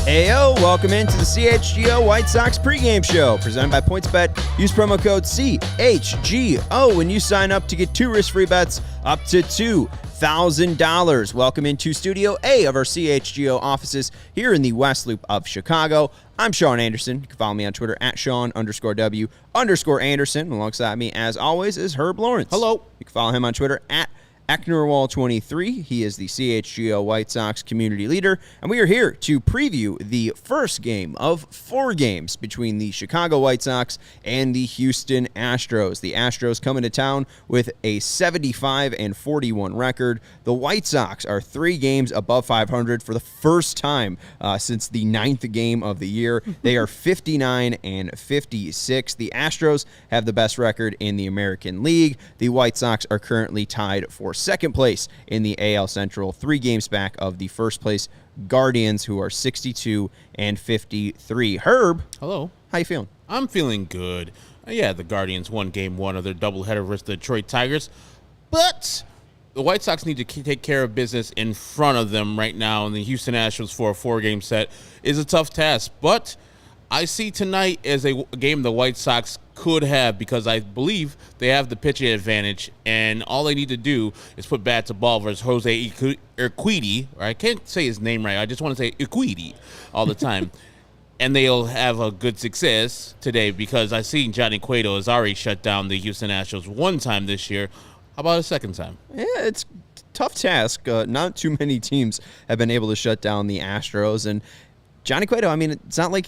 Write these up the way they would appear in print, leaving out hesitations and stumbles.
Heyo, welcome into the CHGO White Sox pregame show, presented by PointsBet. Use promo code CHGO when you sign up to get 2 risk-free bets up to $2,000. Welcome into Studio A of our CHGO offices here in the West Loop of Chicago. I'm Sean Anderson. You can follow me on Twitter at Sean_W_Anderson. Alongside me, as always, is Herb Lawrence. Hello. You can follow him on Twitter at Ecknerwall23. He is the CHGO White Sox community leader, and we are here to preview the first game of 4 games between the Chicago White Sox and the Houston Astros. The Astros coming to town with a 75-41 record. The White Sox are 3 games above 500 for the first time since the 9th game of the year. They are 59-56. The Astros have the best record in the American League. The White Sox are currently tied for second place in the AL Central, 3 games back of the first place Guardians, who are 62-53. Herb, hello. How you feeling? I'm feeling good. Yeah, the Guardians won game 1 of their doubleheader versus the Detroit Tigers, but the White Sox need to take care of business in front of them right now, and the Houston Astros for a 4-game set is a tough task, but I see tonight as a game the White Sox could have, because I believe they have the pitching advantage, and all they need to do is put bat to ball versus Jose Urquidy, or I can't say his name right, I just want to say Urquidy all the time, and they'll have a good success today, because I see Johnny Cueto has already shut down the Houston Astros 1 time this year. How about a 2nd time? Yeah, it's a tough task. Not too many teams have been able to shut down the Astros, and Johnny Cueto, I mean, it's not like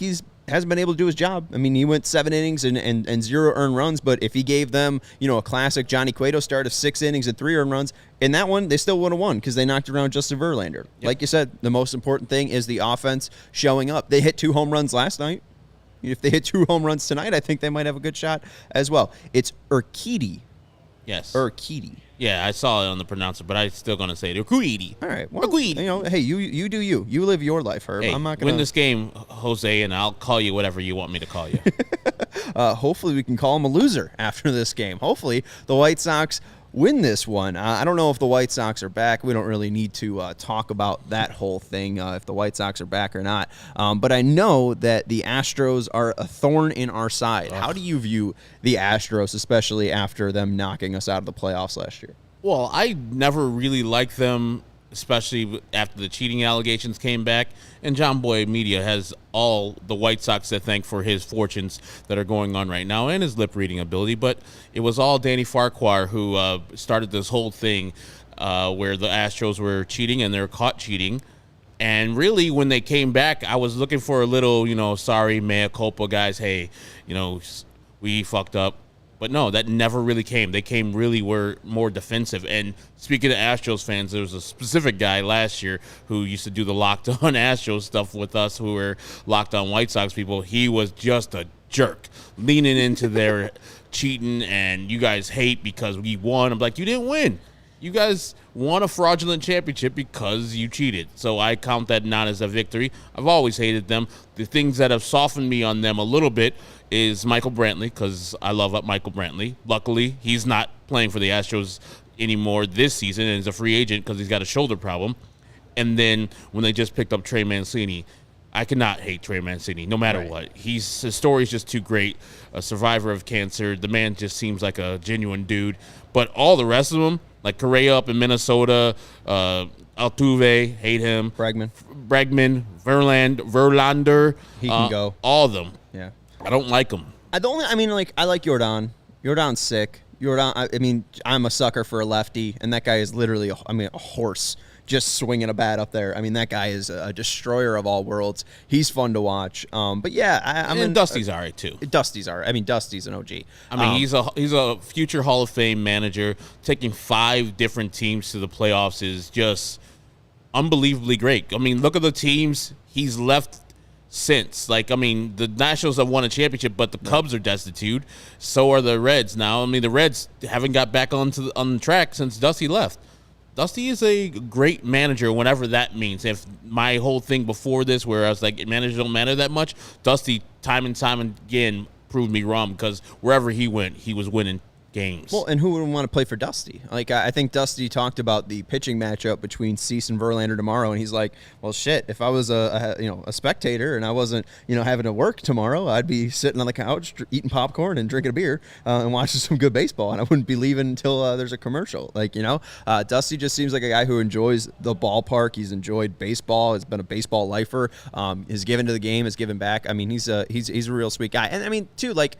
hasn't been able to do his job. I mean, he went 7 innings and 0 earned runs, but if he gave them, a classic Johnny Cueto start of 6 innings and 3 earned runs, in that one, they still would have won because they knocked around Justin Verlander. Yep. Like you said, the most important thing is the offense showing up. They hit 2 home runs last night. If they hit 2 home runs tonight, I think they might have a good shot as well. It's Urquidy. Yes. Urquidy. Yeah, I saw it on the pronouncer, but I'm still going to say it. Urquidy. All right. Well, hey, you do you. You live your life, Herb. Hey, I'm not going to win this game, Jose, and I'll call you whatever you want me to call you. Hopefully we can call him a loser after this game. Hopefully the White Sox win this one. I don't know if the White Sox are back. We don't really need to talk about that whole thing, if the White Sox are back or not. But I know that the Astros are a thorn in our side. How do you view the Astros, especially after them knocking us out of the playoffs last year? Well, I never really liked them, especially after the cheating allegations came back. And John Boy Media has all the White Sox to thank for his fortunes that are going on right now and his lip-reading ability. But it was all Danny Farquhar who started this whole thing where the Astros were cheating and they were caught cheating. And really, when they came back, I was looking for a little, sorry, mea culpa, guys. Hey, we fucked up. But no, that never really came. They were more defensive. And speaking of Astros fans, there was a specific guy last year who used to do the Locked On Astros stuff with us who were Locked On White Sox people. He was just a jerk, leaning into their cheating, and you guys hate because we won. I'm like, you didn't win. You guys won a fraudulent championship because you cheated. So I count that not as a victory. I've always hated them. The things that have softened me on them a little bit is Michael Brantley, because I love Michael Brantley. Luckily, he's not playing for the Astros anymore this season and is a free agent because he's got a shoulder problem. And then when they just picked up Trey Mancini, I cannot hate Trey Mancini no matter what. His story is just too great. A survivor of cancer. The man just seems like a genuine dude. But all the rest of them, like Correa up in Minnesota, Altuve, hate him. Bregman, Verlander. He can go. All of them. Yeah. I don't like them. I like Jordan. Jordan's sick. I'm a sucker for a lefty, and that guy is literally, a horse just swinging a bat up there. I mean, that guy is a destroyer of all worlds. He's fun to watch. But yeah, and Dusty's all right too. Dusty's all right. Dusty's an OG. He's a future Hall of Fame manager. Taking 5 different teams to the playoffs is just unbelievably great. Look at the teams he's left since. The Nationals have won a championship, but the Cubs are destitute. So are the Reds now. The Reds haven't got back on the track since Dusty left. Dusty is a great manager, whatever that means. If my whole thing before this, where I was like, managers don't matter that much, Dusty time and time again proved me wrong, because wherever he went, he was winning games. Well, and who wouldn't want to play for Dusty? Like, I think Dusty talked about the pitching matchup between Cease and Verlander tomorrow, and he's like, well, shit, if I was a spectator and I wasn't, having to work tomorrow, I'd be sitting on the couch eating popcorn and drinking a beer and watching some good baseball, and I wouldn't be leaving until there's a commercial. Like, Dusty just seems like a guy who enjoys the ballpark. He's enjoyed baseball. Has been a baseball lifer. Has given to the game. Has given back. I mean, he's a real sweet guy. And I mean, too, like,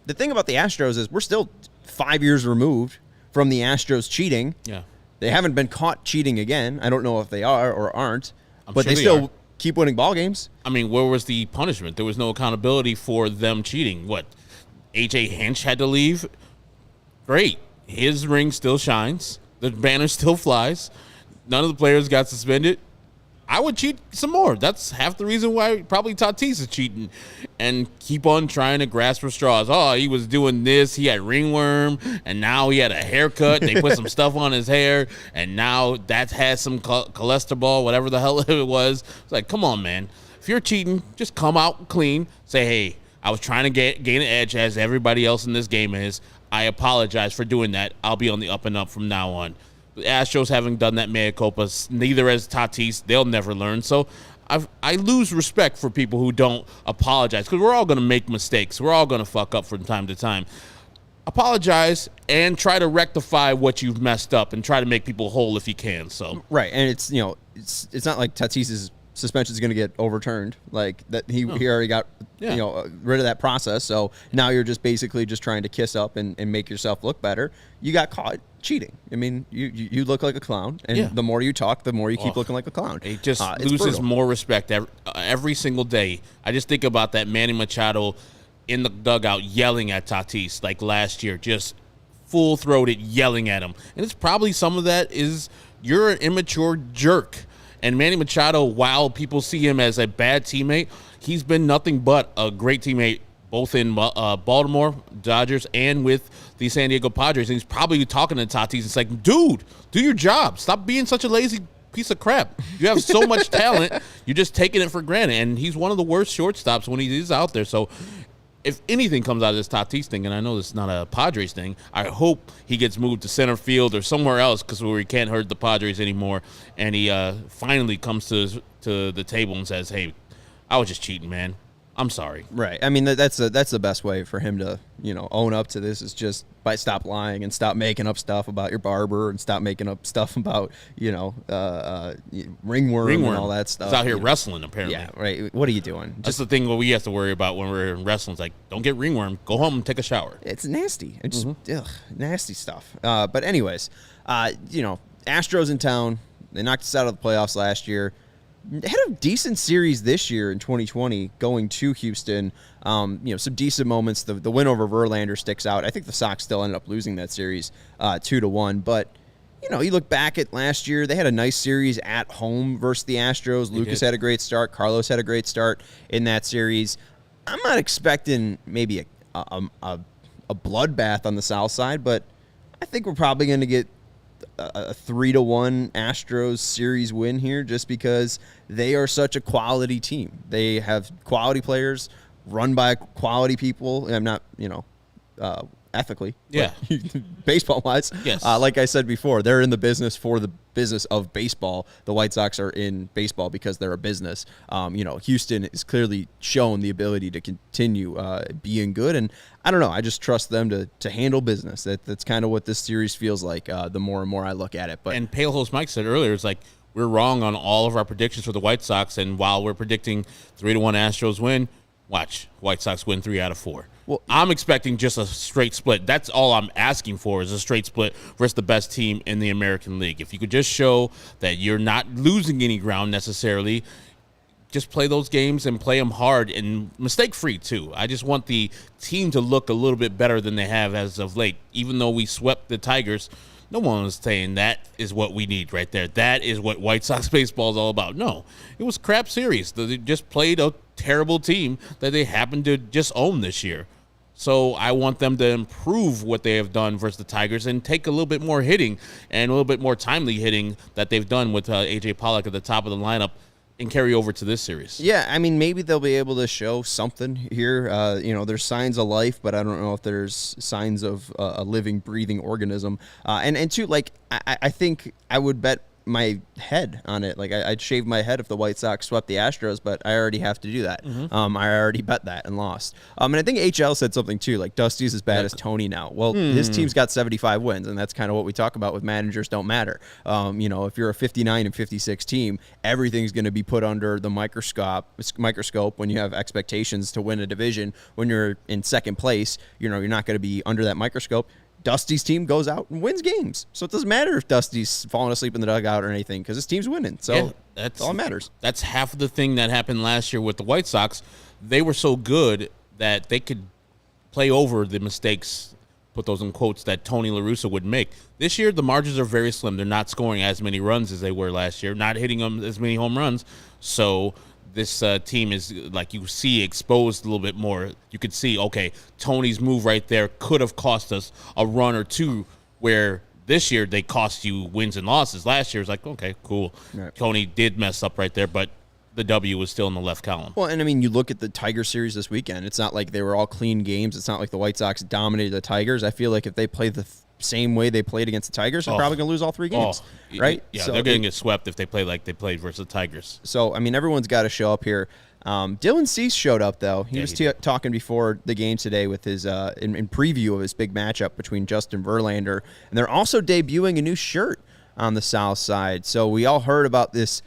the thing about the Astros is we're still 5 years removed from the Astros cheating. Yeah. They haven't been caught cheating again. I don't know if they are or aren't, but sure they still keep winning ball games. I mean, where was the punishment? There was no accountability for them cheating. What? A.J. Hinch had to leave? Great. His ring still shines. The banner still flies. None of the players got suspended. I would cheat some more. That's half the reason why probably Tatis is cheating and keep on trying to grasp for straws. Oh, he was doing this. He had ringworm, and now he had a haircut. They put some stuff on his hair, and now that has some cholesterol, whatever the hell it was. It's like, come on, man. If you're cheating, just come out clean. Say, hey, I was trying to gain an edge as everybody else in this game is. I apologize for doing that. I'll be on the up and up from now on. The Astros haven't done that mea culpa, neither has Tatis. They'll never learn. So I lose respect for people who don't apologize because we're all going to make mistakes. We're all going to fuck up from time to time. Apologize and try to rectify what you've messed up and try to make people whole if you can. So right, and it's it's not like Tatis's suspension is going to get overturned. Like that, he already got rid of that process. So now you're just basically just trying to kiss up and make yourself look better. You got caught cheating. I mean, you look like a clown, and the more you talk, the more you keep looking like a clown. It just loses more respect every single day. I just think about that Manny Machado in the dugout yelling at Tatis like last year, just full-throated yelling at him. And it's probably some of that is you're an immature jerk. And Manny Machado, while people see him as a bad teammate, he's been nothing but a great teammate both in Baltimore, Dodgers, and with the San Diego Padres. And he's probably talking to Tatis. It's like, dude, do your job. Stop being such a lazy piece of crap. You have so much talent. You're just taking it for granted. And he's one of the worst shortstops when he is out there. So if anything comes out of this Tatis thing, and I know this is not a Padres thing, I hope he gets moved to center field or somewhere else because where he can't hurt the Padres anymore. And he finally comes to the table and says, hey, I was just cheating, man. I'm sorry. Right. I mean, that's the best way for him to, own up to this is just by stop lying and stop making up stuff about your barber and stop making up stuff about, ringworm and all that stuff. He's out here wrestling, apparently. Yeah, right. What are you doing? That's the thing we have to worry about when we're in wrestling. It's like, don't get ringworm. Go home and take a shower. It's nasty. It's just nasty stuff. But anyways, Astros in town. They knocked us out of the playoffs last year. They had a decent series this year in 2020 going to Houston. Some decent moments. The win over Verlander sticks out. I think the Sox still ended up losing that series 2-1. But, you look back at last year, they had a nice series at home versus the Astros. Lucas had a great start. Carlos had a great start in that series. I'm not expecting maybe a bloodbath on the South side, but I think we're probably going to get a 3-1 Astros series win here just because they are such a quality team. They have quality players run by quality people. I'm not, ethically. Yeah. Baseball-wise. Yes. Like I said before, they're in the business for the business of baseball. The White Sox are in baseball because they're a business. Houston is clearly shown the ability to continue being good, and I don't know. I just trust them to handle business. That's kind of what this series feels like the more and more I look at it. But and Pale Host Mike said earlier, it's like we're wrong on all of our predictions for the White Sox, and while we're predicting 3-1 Astros win, watch White Sox win 3 out of 4. Well, I'm expecting just a straight split. That's all I'm asking for is a straight split versus the best team in the American League. If you could just show that you're not losing any ground necessarily, just play those games and play them hard and mistake-free too. I just want the team to look a little bit better than they have as of late. Even though we swept the Tigers, no one was saying that is what we need right there. That is what White Sox baseball is all about. No, it was crap series. They just played a terrible team that they happened to just own this year. So I want them to improve what they have done versus the Tigers and take a little bit more hitting and a little bit more timely hitting that they've done with A.J. Pollock at the top of the lineup. and carry over to this series. Yeah, I mean, maybe they'll be able to show something here. There's signs of life, but I don't know if there's signs of a living, breathing organism. And two, like, I think I would bet my head on it. Like, I'd shave my head if the White Sox swept the Astros, but I already have to do that. I already bet that and lost. And I think HL said something too, like Dusty's as bad as Tony now. Well, his team's got 75 wins, and that's kind of what we talk about with managers don't matter. If you're a 59 and 56 team, everything's going to be put under the microscope when you have expectations to win a division. When you're in second place, you're not going to be under that microscope. Dusty's team goes out and wins games. So it doesn't matter if Dusty's falling asleep in the dugout or anything because his team's winning. So that's all that matters. That's half of the thing that happened last year with the White Sox. They were so good that they could play over the mistakes, put those in quotes, that Tony La Russa would make. This year, the margins are very slim. They're not scoring as many runs as they were last year, not hitting them as many home runs. So this team is, like you see, exposed a little bit more. You could see, okay, Tony's move right there could have cost us a run or two, where this year they cost you wins and losses. Last year it was like, okay, cool. Right. Tony did mess up right there, but the W was still in the left column. Well, and I mean, you look at the Tiger series this weekend. It's not like they were all clean games. It's not like the White Sox dominated the Tigers. I feel like if they play the same way they played against the Tigers, they're probably going to lose all 3 games, right? Yeah, so they're going to get swept if they play like they played versus the Tigers. So, I mean, everyone's got to show up here. Dylan Cease showed up, though. He was talking before the game today with his in preview of his big matchup between Justin Verlander. And they're also debuting a new shirt on the South Side. So we all heard about this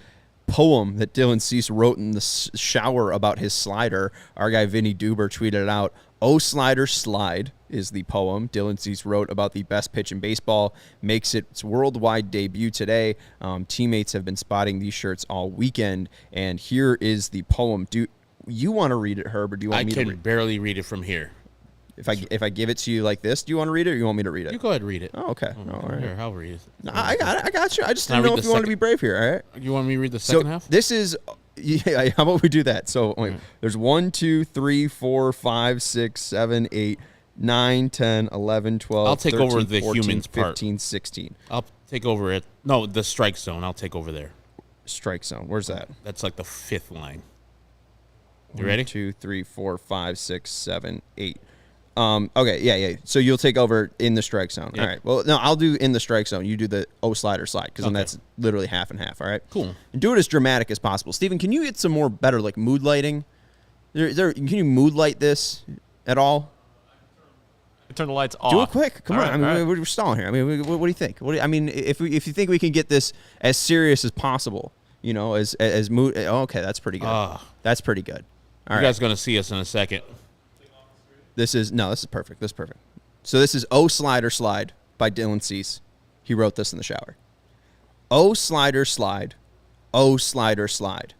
poem that Dylan Cease wrote in the shower about his slider. Our guy Vinny Duber tweeted it out. "Oh, slider, slide" is the poem Dylan Cease wrote about the best pitch in baseball. Makes its worldwide debut today. Teammates have been spotting these shirts all weekend, and here is the poem. Do you want to read it, Herb, or do you want me to read it? I can barely read it from here. If I give it to you like this, do you want to read it, or you want me to read it? You go ahead and read it. Oh, okay. All right. Here, I'll read it. No, I got you. I just didn't know if you wanted to be brave here, all right? You want me to read the second half? This is... Yeah, how about we do that? So wait, there's 1, 2, 3, 4, 5, 6, 7, 8, 9, 10, 11, 12, I'll take 13, over the 14, humans 15, part. 16. I'll take over it. No, the strike zone. I'll take over there. Strike zone. Where's that? That's like the 5th line. You ready? 1, 2, 3, 4, 5, 6, 7, 8. Okay, yeah. So you'll take over in the strike zone. Yep. All right. Well, no, I'll do in the strike zone. You do the slider slide, because then that's literally half and half. All right. Cool. And do it as dramatic as possible. Steven, can you get some more better like mood lighting? Can you mood light this at all? Turn the lights off. Do it quick. Come on. Right, I mean, we're stalling here. I mean, what do you think? If you think we can get this as serious as possible, as mood. Okay, that's pretty good. That's pretty good. All right. You guys are going to see us in a second. This is perfect. This is perfect. So this is "Oh Slider Slide" by Dylan Cease. He wrote this in the shower. "Oh slider slide, oh slider slide.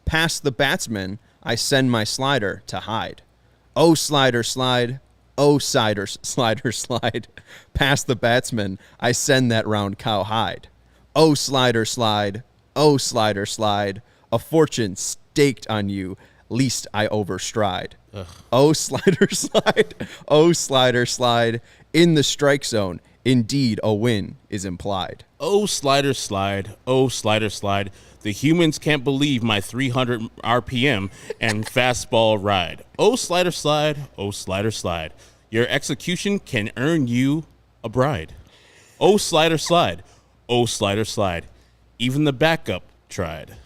Past the batsman, I send my slider to hide. Oh slider slide, oh slider slide. Past the batsman, I send that round cow hide. Oh slider slide, oh slider slide. A fortune staked on you, least I overstride. Ugh. Oh slider slide, oh slider slide. In the strike zone, indeed a win is implied. Oh slider slide, oh slider slide. The humans can't believe my 300 RPM and fastball ride. Oh slider slide, oh slider slide. Your execution can earn you a bride. Oh slider slide, oh slider slide. Even the backup tried.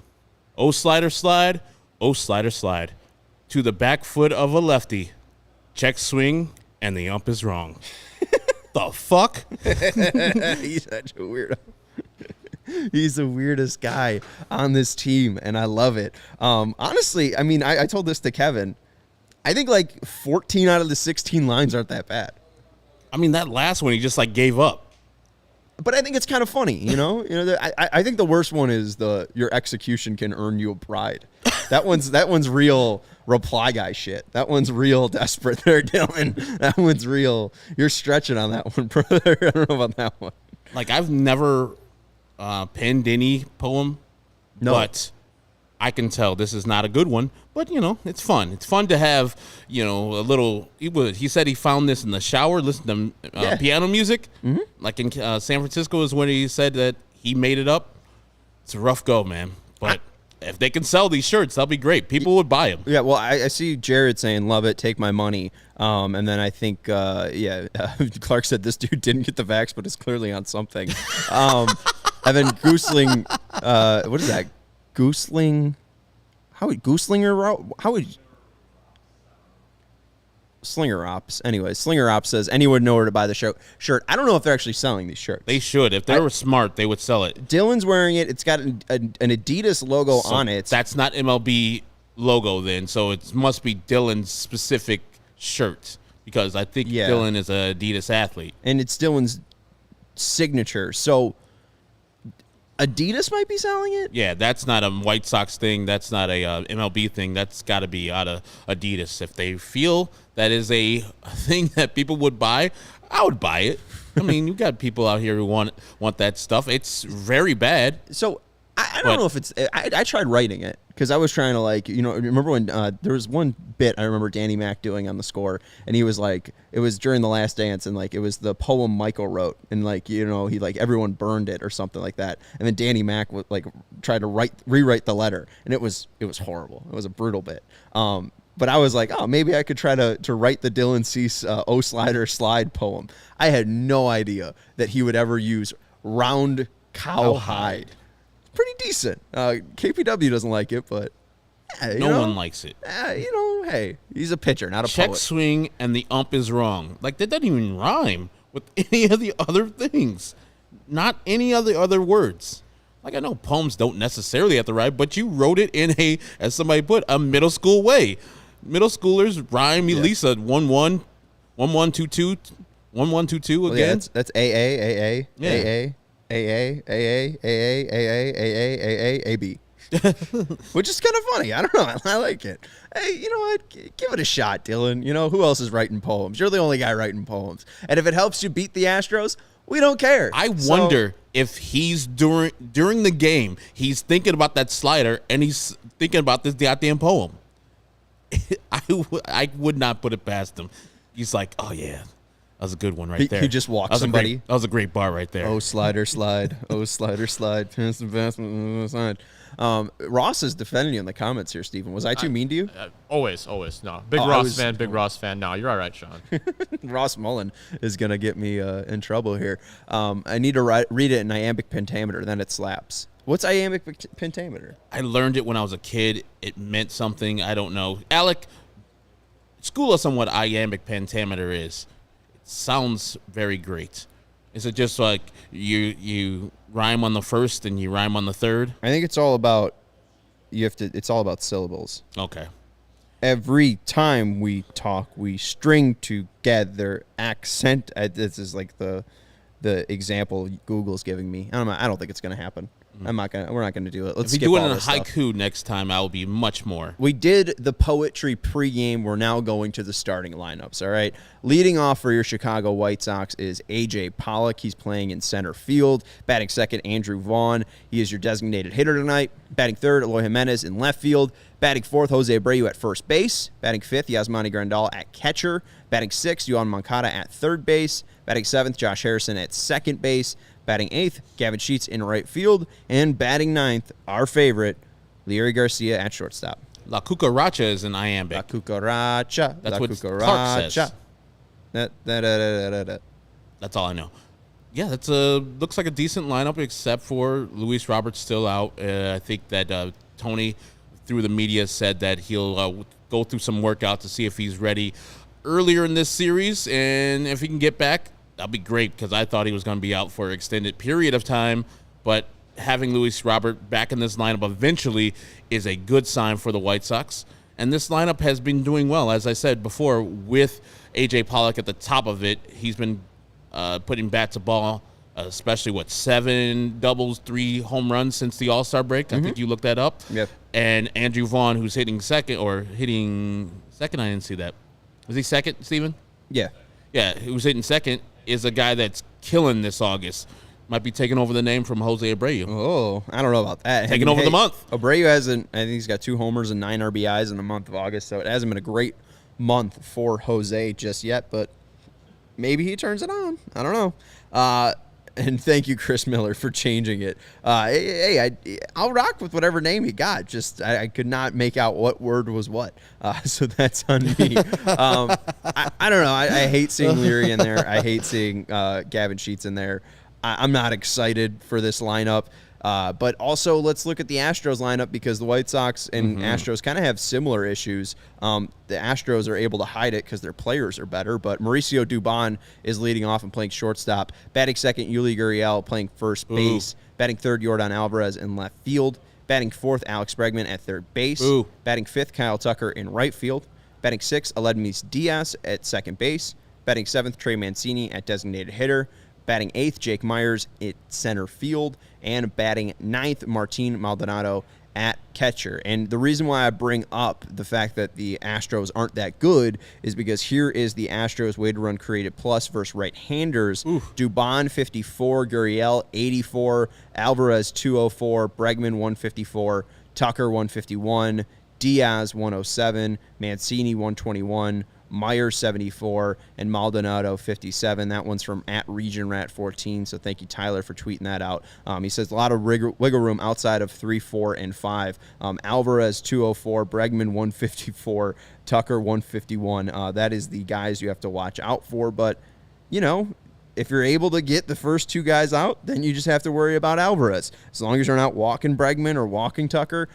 Oh slider slide, oh slider slide. To the back foot of a lefty. Check swing, and the ump is wrong. The fuck? He's such a weirdo. He's the weirdest guy on this team, and I love it. Honestly, I mean, I told this to Kevin. I think like 14 out of the 16 lines aren't that bad. I mean, that last one, he just like gave up. But I think it's kind of funny, I think the worst one is your execution can earn you a bride. That one's real reply guy shit. That one's real desperate there, Dylan. That one's real. You're stretching on that one, brother. I don't know about that one. Like, I've never penned any poem, but I can tell this is not a good one. But, it's fun. It's fun to have, a little. He said he found this in the shower, listening to piano music. Mm-hmm. Like in San Francisco is when he said that he made it up. It's a rough go, man. But if they can sell these shirts, that'll be great. People would buy them. Yeah, well, I see Jared saying, love it, take my money. And then I think, Clark said this dude didn't get the vax, but is clearly on something. Evan Goosling, what is that? Goosling? How would Slinger Ops. Anyway, Slinger Ops says, anyone know where to buy the shirt? I don't know if they're actually selling these shirts. They should. If they were smart, they would sell it. Dylan's wearing it. It's got an Adidas logo on it. That's not MLB logo then, so it must be Dylan's specific shirt because I think Dylan is an Adidas athlete. And it's Dylan's signature. So Adidas might be selling it? Yeah, that's not a White Sox thing. That's not a MLB thing. That's got to be out of Adidas. If they feel that is a thing that people would buy, I would buy it. I mean, you got people out here who want that stuff. It's very bad. So I don't know if it's. I tried writing it because I was trying to remember when there was one bit I remember Danny Mac doing on the Score, and he was like, it was during The Last Dance, and it was the poem Michael wrote, and he everyone burned it or something like that, and then Danny Mac tried to rewrite the letter, and it was horrible. It was a brutal bit. But I was like, oh, maybe I could try to write the Dylan Cease O Slider Slide poem. I had no idea that he would ever use round cowhide. Pretty decent. KPW doesn't like it, but no one likes it. Hey, he's a pitcher, not a check poet. Swing and the ump is wrong. That doesn't even rhyme with any of the other things. Not any of the other words. I know poems don't necessarily have to rhyme, but you wrote it in as somebody put, a middle school way. Middle schoolers rhyme Elisa 1-1, 1-1-2-2, 1-1-2-2 again. Yeah, that's AA, AB. Which is kind of funny. I don't know. I like it. Hey, you know what? Give it a shot, Dylan. Who else is writing poems? You're the only guy writing poems. And if it helps you beat the Astros, we don't care. I wonder if he's during the game, he's thinking about that slider and he's thinking about this goddamn poem. I would not put it past him. He's like, oh yeah, that was a good one right there. He just walked somebody. That was a great bar right there. Oh, slider slide. Oh, slider slide. Pass the basket. Ross is defending you in the comments here, Stephen. Was I too mean to you? Always. No. Big Ross fan. No, you're all right, Sean. Ross Mullen is going to get me in trouble here. I need to read it in iambic pentameter, then it slaps. What's iambic pentameter? I learned it when I was a kid. It meant something. I don't know. Alec, school us on what iambic pentameter is. It sounds very great. Is it just like you rhyme on the first and you rhyme on the third? I think it's all about it's all about syllables. Okay. Every time we talk, we string together accent. This is like the example Google's giving me. I don't think it's going to happen. We're not going to do it. Let's if you do it in a haiku next time, I will be much more. We did the poetry pregame. We're now going to the starting lineups, all right? Leading off for your Chicago White Sox is A.J. Pollock. He's playing in center field. Batting second, Andrew Vaughn. He is your designated hitter tonight. Batting third, Eloy Jimenez in left field. Batting fourth, Jose Abreu at first base. Batting fifth, Yasmani Grandal at catcher. Batting sixth, Yohan Moncada at third base. Batting seventh, Josh Harrison at second base. Batting eighth, Gavin Sheets in right field. And batting ninth, our favorite, Leury Garcia at shortstop. La Cucaracha is an iambic. La Cucaracha. That's what Clark says. That's all I know. Yeah, that's looks like a decent lineup except for Luis Roberts still out. I think that Tony, through the media, said that he'll go through some workout to see if he's ready earlier in this series. And if he can get back, that'll be great because I thought he was going to be out for an extended period of time. But having Luis Robert back in this lineup eventually is a good sign for the White Sox. And this lineup has been doing well, as I said before, with A.J. Pollock at the top of it. He's been putting bat to ball, especially, 7 doubles, 3 home runs since the All-Star break. Mm-hmm. I think you looked that up. Yep. And Andrew Vaughn, who's hitting second, I didn't see that. Was he second, Steven? Yeah. Yeah, who's hitting second is a guy that's killing this August. Might be taking over the name from Jose Abreu. Oh, I don't know about that. Taking over the month. Abreu I think he's got 2 homers and 9 RBIs in the month of August, so it hasn't been a great month for Jose just yet, but maybe he turns it on. I don't know. And thank you, Chris Miller, for changing it. I'll rock with whatever name you got. Just I could not make out what word was what. So that's on me. I don't know. I hate seeing Leary in there. I hate seeing Gavin Sheets in there. I'm not excited for this lineup. But also, let's look at the Astros lineup because the White Sox and Astros kind of have similar issues. The Astros are able to hide it because their players are better, but Mauricio Dubon is leading off and playing shortstop. Batting second, Yuli Gurriel playing first base. Batting third, Yordan Alvarez in left field. Batting fourth, Alex Bregman at third base. Batting fifth, Kyle Tucker in right field. Batting sixth, Aledmys Diaz at second base. Batting seventh, Trey Mancini at designated hitter. Batting eighth, Jake Myers at center field. And batting ninth, Martin Maldonado at catcher. And the reason why I bring up the fact that the Astros aren't that good is because here is the Astros way to run created plus versus right-handers. Dubon 54, Gurriel 84, Alvarez 204, Bregman 154, Tucker 151, Diaz 107, Mancini 121, Myers 74, and Maldonado 57. That one's from @RegionRat14, so thank you, Tyler, for tweeting that out. He says a lot of wiggle room outside of 3, 4, and 5. Alvarez 204, Bregman 154, Tucker 151. That is the guys you have to watch out for, but, you know, if you're able to get the first two guys out, then you just have to worry about Alvarez. As long as you're not walking Bregman or walking Tucker,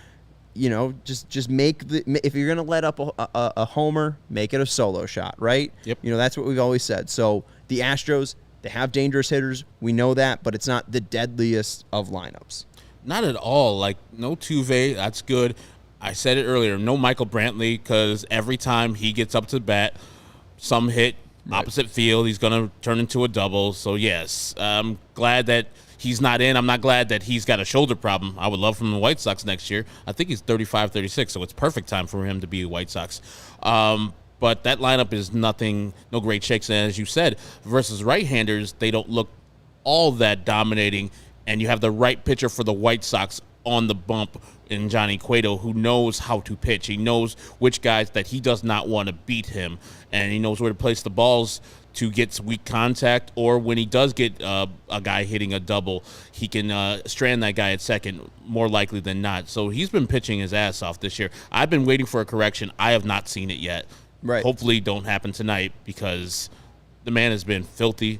you know, just make if you're going to let up a homer, make it a solo shot, right? Yep. You know, that's what we've always said. So the Astros, they have dangerous hitters. We know that, but it's not the deadliest of lineups. Not at all. Like, no Tuve, that's good. I said it earlier, no Michael Brantley, because every time he gets up to bat, some hit, opposite field, he's going to turn into a double. So, yes, I'm glad that he's not in. I'm not glad that he's got a shoulder problem. I would love from the White Sox next year. I think he's 35, 36, so it's perfect time for him to be a White Sox. But that lineup is nothing, no great shakes. And as you said, versus right-handers, they don't look all that dominating. And you have the right pitcher for the White Sox on the bump in Johnny Cueto, who knows how to pitch. He knows which guys that he does not want to beat him. And he knows where to place the balls to get weak contact, or when he does get a guy hitting a double, he can strand that guy at second more likely than not. So he's been pitching his ass off this year. I've been waiting for a correction. I have not seen it yet. Right. Hopefully it don't happen tonight because the man has been filthy.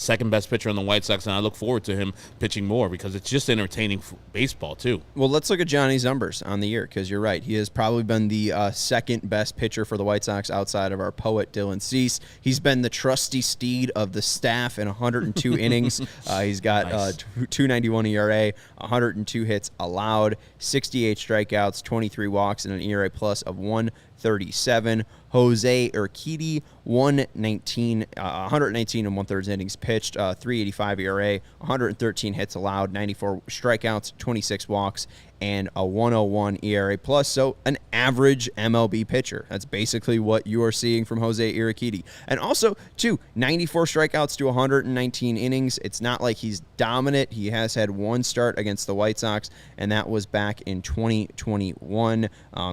Second best pitcher on the White Sox, and I look forward to him pitching more because it's just entertaining baseball too. Well, let's look at Johnny's numbers on the year because you're right. He has probably been the second best pitcher for the White Sox outside of our poet, Dylan Cease. He's been the trusty steed of the staff in 102 innings. He's got Nice. 2.91 ERA, 102 hits allowed, 68 strikeouts, 23 walks, and an ERA plus of 137. Jose Urquidy, 119 and 1/3 innings pitched, 3.85 ERA, 113 hits allowed, 94 strikeouts, 26 walks, and a 101 ERA plus. So an average MLB pitcher. That's basically what you are seeing from Jose Urquidy. And also, too, 94 strikeouts to 119 innings. It's not like he's dominant. He has had one start against the White Sox, and that was back in 2021.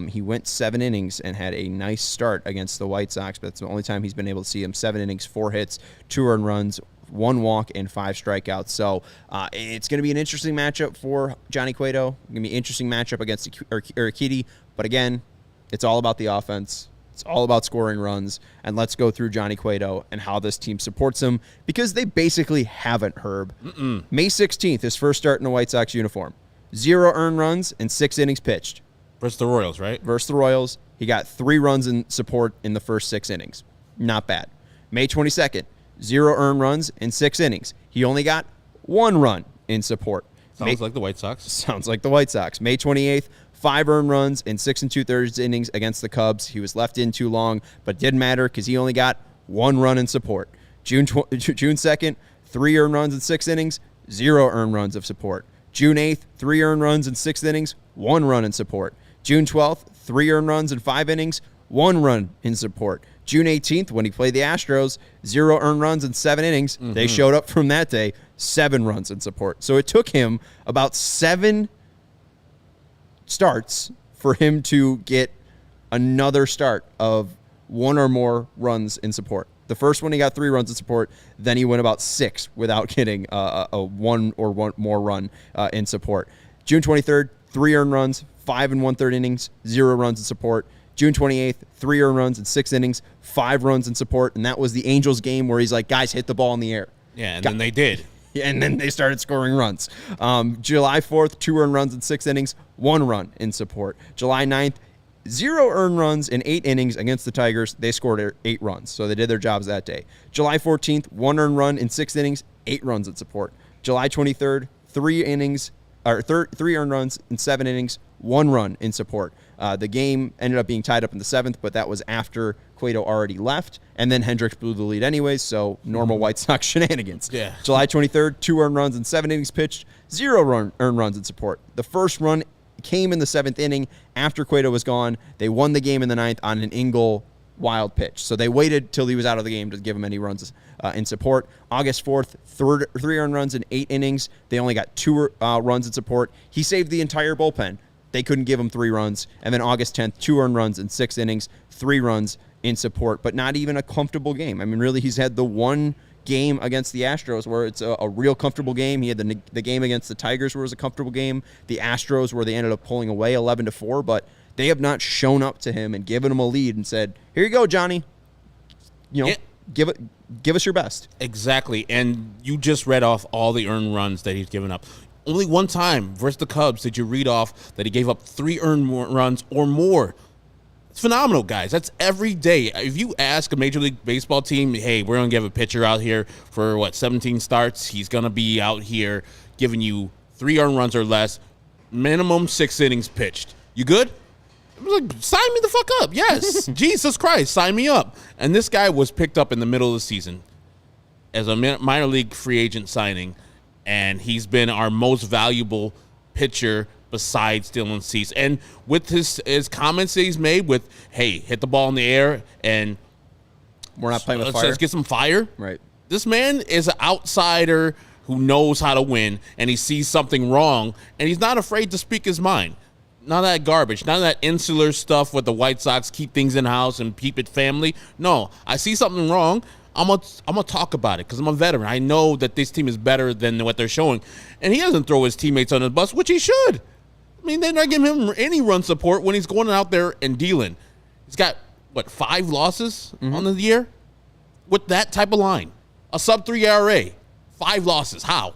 He went 7 innings and had a nice start against the White Sox, but that's the only time he's been able to see him. 7 innings, 4 hits, 2 earned runs, 1 walk, and 5 strikeouts. So it's going to be an interesting matchup for Johnny Cueto. Going to be an interesting matchup against Urquidy. But again, it's all about the offense. It's all about scoring runs. And let's go through Johnny Cueto and how this team supports him because they basically haven't, Herb. May 16th, his first start in a White Sox uniform. 0 earned runs and 6 innings pitched. Versus the Royals, right? Versus the Royals. He got 3 runs in support in the first 6 innings. Not bad. May 22nd, 0 earned runs in 6 innings. He only got 1 run in support. Sounds like the White Sox. Sounds like the White Sox. May 28th, 5 earned runs in 6 2/3 innings against the Cubs. He was left in too long, but didn't matter because he only got 1 run in support. June 2nd, 3 earned runs in 6 innings, 0 earned runs of support. June 8th, 3 earned runs in 6 innings, 1 run in support. June 12th, 3 earned runs in 5 innings, 1 run in support. June 18th, when he played the Astros, 0 earned runs in 7 innings. They showed up from that day, 7 runs in support. So it took him about 7 starts for him to get another start of 1 or more runs in support. The first one he got 3 runs in support. Then he went about 6 without getting a one more run in support. June 23rd, 3 earned runs, 5 1/3 innings, 0 runs in support. June 28th, 3 earned runs in 6 innings, 5 runs in support. And that was the Angels game where he's like, guys, hit the ball in the air. Yeah, and then they did. And then they started scoring runs. July 4th, 2 earned runs in 6 innings, 1 run in support. July 9th, 0 earned runs in 8 innings against the Tigers. They scored 8 runs, so they did their jobs that day. July 14th, 1 earned run in 6 innings, 8 runs in support. July 23rd, 3 earned runs in 7 innings, 1 run in support. The game ended up being tied up in the 7th, but that was after Cueto already left, and then Hendricks blew the lead anyways, so normal White Sox shenanigans. Yeah. July 23rd, 2 earned runs in 7 innings pitched, 0 earned runs in support. The first run came in the 7th inning after Cueto was gone. They won the game in the 9th on an Engel wild pitch. So they waited till he was out of the game to give him any runs in support. August 4th, 3 earned runs in 8 innings. They only got 2 runs in support. He saved the entire bullpen. They couldn't give him 3 runs. And then August 10th, 2 earned runs in 6 innings, 3 runs in support, but not even a comfortable game. I mean, really, he's had the one game against the Astros where it's a real comfortable game. He had the game against the Tigers where it was a comfortable game. The Astros where they ended up pulling away 11-4, but they have not shown up to him and given him a lead and said, here you go, Johnny. Give us your best. Exactly. And you just read off all the earned runs that he's given up. Only one time versus the Cubs did you read off that he gave up 3 earned runs or more. It's phenomenal, guys. That's every day. If you ask a Major League Baseball team, hey, we're going to give a pitcher out here for, 17 starts. He's going to be out here giving you 3 earned runs or less, minimum 6 innings pitched. You good? I was like, sign me the fuck up. Yes. Jesus Christ, sign me up. And this guy was picked up in the middle of the season as a minor league free agent signing, and he's been our most valuable pitcher besides Dylan Cease. And with his comments that he's made with, hey, hit the ball in the air and we're not playing with fire. Let's get some fire. Right. This man is an outsider who knows how to win, and he sees something wrong, and he's not afraid to speak his mind. None of that garbage. None of that insular stuff with the White Sox keep things in-house and keep it family. No, I see something wrong. I'm gonna talk about it because I'm a veteran. I know that this team is better than what they're showing. And he doesn't throw his teammates on the bus, which he should. I mean, they're not giving him any run support when he's going out there and dealing. He's got, 5 losses on the year? With that type of line. A sub-3 ERA. 5 losses. How?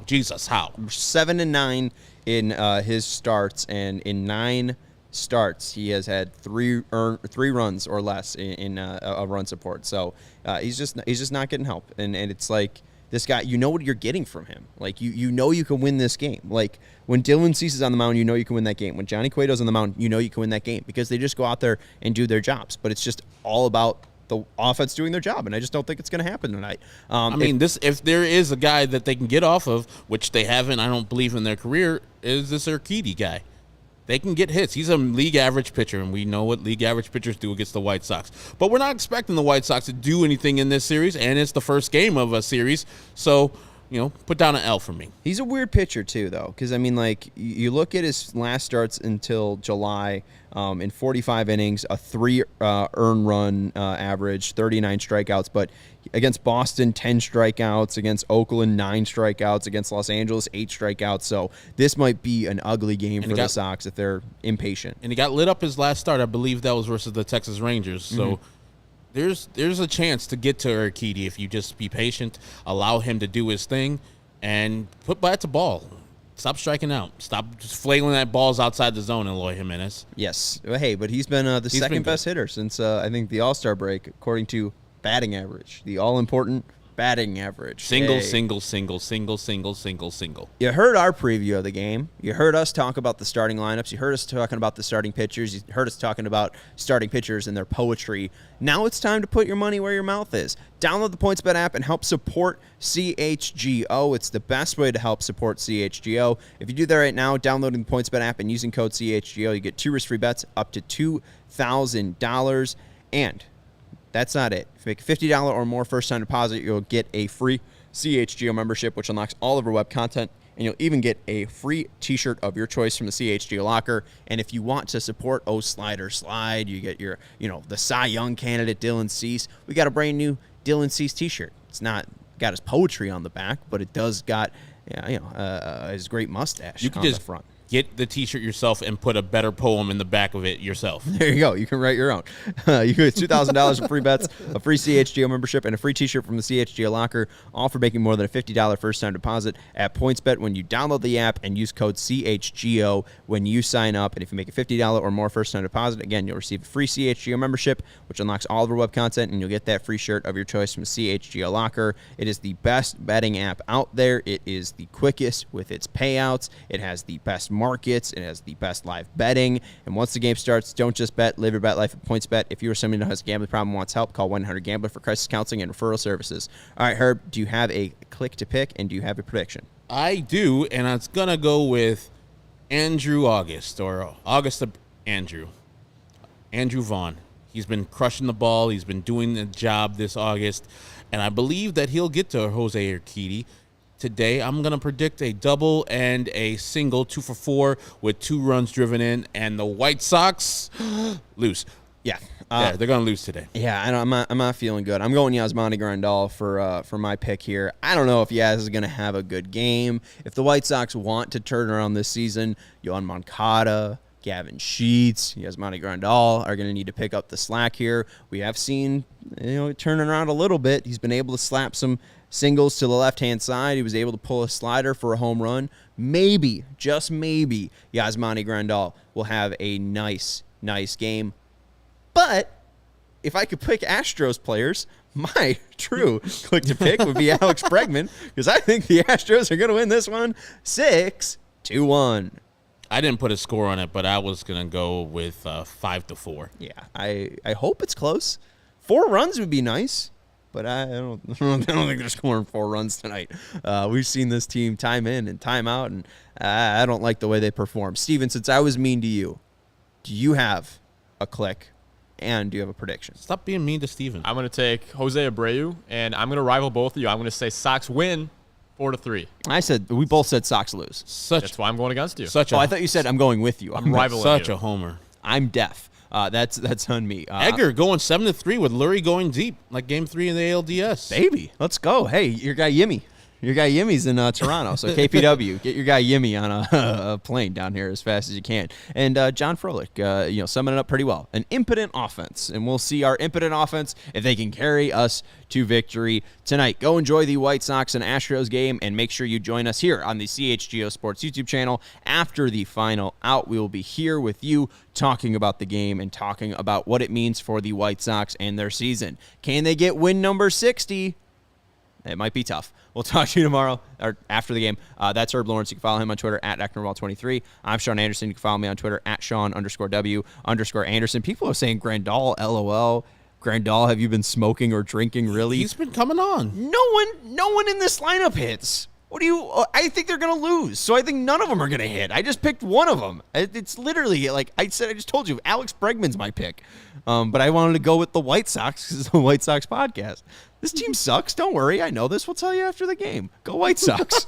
Jesus, how? 7-9 in his starts, and in 9 starts, he has had 3 runs or less in a run support. So he's just not getting help, and it's like this guy. You know what you're getting from him. Like you know you can win this game. Like when Dylan Cease is on the mound, you know you can win that game. When Johnny Cueto's on the mound, you know you can win that game because they just go out there and do their jobs. But it's just all about the offense doing their job, and I just don't think it's going to happen tonight. If there is a guy that they can get off of, which they haven't, I don't believe in their career, is this Urquidy guy. They can get hits. He's a league average pitcher, and we know what league average pitchers do against the White Sox. But we're not expecting the White Sox to do anything in this series, and it's the first game of a series. So, put down an L for me. He's a weird pitcher, too, though, because, you look at his last starts until July, in 45 innings, a 3 earned run average, 39 strikeouts, but against Boston, 10 strikeouts, against Oakland, 9 strikeouts, against Los Angeles, 8 strikeouts. So this might be an ugly game for the Sox if they're impatient. And he got lit up his last start. I believe that was versus the Texas Rangers. So there's a chance to get to Urquidy if you just be patient, allow him to do his thing, and put bat to ball. Stop striking out. Stop just flailing that balls outside the zone, Eloy Jimenez. Yes. Hey, but he's been the second best hitter since, I think, the All-Star break, according to batting average, the all-important batting average. Single. You heard our preview of the game. You heard us talk about the starting lineups. You heard us talking about the starting pitchers. You heard us talking about starting pitchers and their poetry. Now it's time to put your money where your mouth is. Download the PointsBet app and help support CHGO. It's the best way to help support CHGO. If you do that right now, downloading the PointsBet app and using code CHGO, you get 2 risk-free bets up to $2,000. And that's not it. If you make a $50 or more first-time deposit, you'll get a free CHGO membership, which unlocks all of our web content and you'll even get a free t-shirt of your choice from the CHGO Locker. And if you want to support Slide or Slide, you get your, the Cy Young candidate, Dylan Cease. We got a brand new Dylan Cease t-shirt. It's not got his poetry on the back, but it does got, his great mustache on the front. Get the t-shirt yourself and put a better poem in the back of it yourself. There you go. You can write your own. You get $2,000 in free bets, a free CHGO membership, and a free t-shirt from the CHGO Locker, all for making more than a $50 first-time deposit at PointsBet when you download the app and use code CHGO when you sign up. And if you make a $50 or more first-time deposit, again, you'll receive a free CHGO membership, which unlocks all of our web content, and you'll get that free shirt of your choice from CHGO Locker. It is the best betting app out there. It is the quickest with its payouts. It has the best markets. It has the best live betting. And once the game starts, don't just bet. Live your bet life at PointsBet. If you or someone who has a gambling problem and wants help, call 1-800-GAMBLER for crisis counseling and referral services. All right, Herb, do you have a click to pick, and do you have a prediction? I do, and it's going to go with Andrew August, or August Andrew. Andrew Vaughn. He's been crushing the ball. He's been doing the job this August, and I believe that he'll get to Jose Urquidy. Today, I'm going to predict a double and a single, 2 for 4, with 2 runs driven in, and the White Sox lose. Yeah. They're going to lose today. Yeah, I'm not feeling good. I'm going Yasmani Grandal for my pick here. I don't know if Yaz is going to have a good game. If the White Sox want to turn around this season, Yohan Moncada, Gavin Sheets, Yasmani Grandal are going to need to pick up the slack here. We have seen it turning around a little bit. He's been able to slap some singles to the left-hand side. He was able to pull a slider for a home run. Maybe, just maybe, Yasmani Grandal will have a nice game. But if I could pick Astros players, my true click to pick would be Alex Bregman, because I think the Astros are going to win this one 6-1. I didn't put a score on it, but I was going to go with 5-4. Yeah, I hope it's close. 4 runs would be nice. But I don't think they're scoring 4 runs tonight. We've seen this team time in and time out, and I don't like the way they perform. Steven, since I was mean to you, do you have a click, and do you have a prediction? Stop being mean to Steven. I'm going to take Jose Abreu, and I'm going to rival both of you. I'm going to say Sox win 4-3. We both said Sox lose. That's why I'm going against you. I thought you said I'm going with you. I'm rivaling such you. a homer. I'm deaf. That's on me. Edgar going 7-3 with Lurie going deep, like Game 3 in the ALDS. Baby, let's go. Hey, your guy Yimmy. Your guy Yimmy's in Toronto, so KPW, get your guy Yimmy on a plane down here as fast as you can. And John Froelich, summing it up pretty well. An impotent offense, and we'll see our impotent offense if they can carry us to victory tonight. Go enjoy the White Sox and Astros game, and make sure you join us here on the CHGO Sports YouTube channel. After the final out, we will be here with you talking about the game and talking about what it means for the White Sox and their season. Can they get win number 60? It might be tough. We'll talk to you tomorrow or after the game. That's Herb Lawrence. You can follow him on Twitter at Ecknerwall23. I'm Sean Anderson. You can follow me on Twitter at Sean_W_Anderson. People are saying Grandal, LOL. Grandal, have you been smoking or drinking, really? He's been coming on. No one in this lineup hits. I think they're going to lose, so I think none of them are going to hit. I just picked one of them. It's literally, like I said, I just told you, Alex Bregman's my pick. But I wanted to go with the White Sox because it's the White Sox podcast. This team sucks. Don't worry. I know this. We'll tell you after the game. Go White Sox.